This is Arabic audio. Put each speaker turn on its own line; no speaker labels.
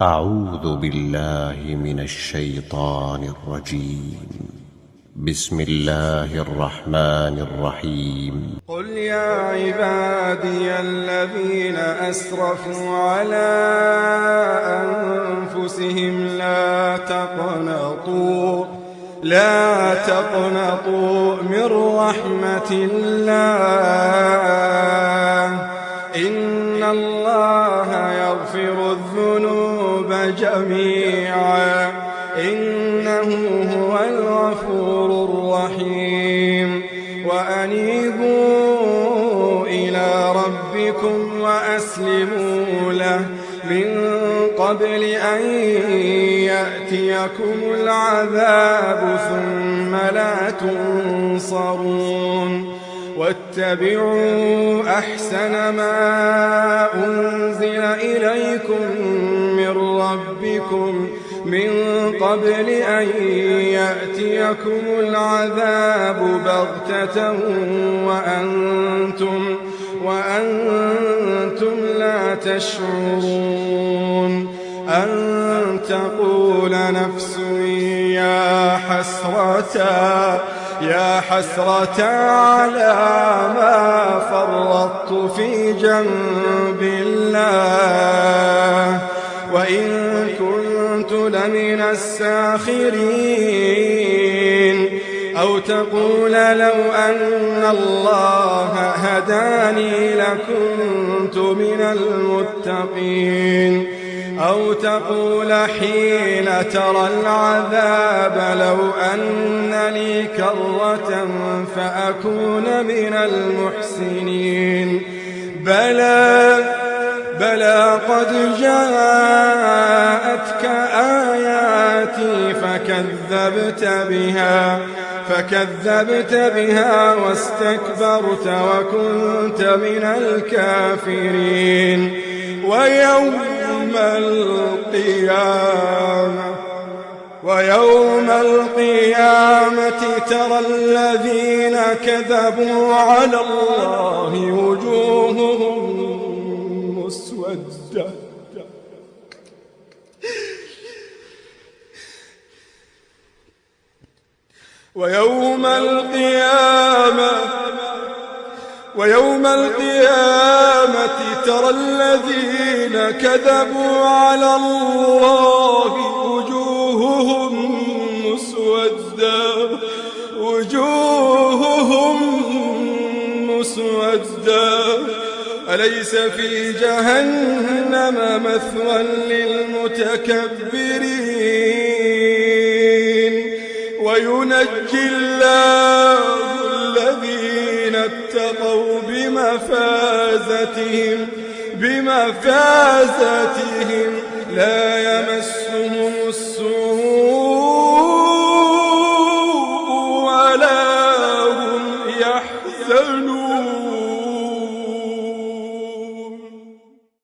أعوذ بالله من الشيطان الرجيم. بسم الله الرحمن الرحيم.
قل يا عبادي الذين أسرفوا على أنفسهم لا تقنطوا من رحمة الله إن الله يغفر الذنوب جميعا إنه هو الغفور الرحيم. وأنيبوا إلى ربكم وأسلموا له من قبل أن يأتيكم العذاب ثم لا تنصرون. واتبعوا أحسن ما أنزل إليكم من ربكم من قبل أن يأتيكم العذاب بغتة وأنتم لا تشعرون. أن تقول نفس يا حسرة على ما فرطت في جنب الله وإن كنت لمن الساخرين. أو تقول لو أن الله هداني لكنت من المتقين. أو تقول حين ترى العذاب لو أن لي كرة فأكون من المحسنين. بلى قد جاءتك آياتي فكذبت بها واستكبرت وكنت من الكافرين. ويوم القيامة ترى الذين كذبوا على الله وجوههم مسودة ويوم القيامة ترى الذين كذبوا على الله وجوههم مسودة أليس في جهنم مثوى للمتكبرين. وينجي الله الذين اتقوا بمفازتهم لا يمسهم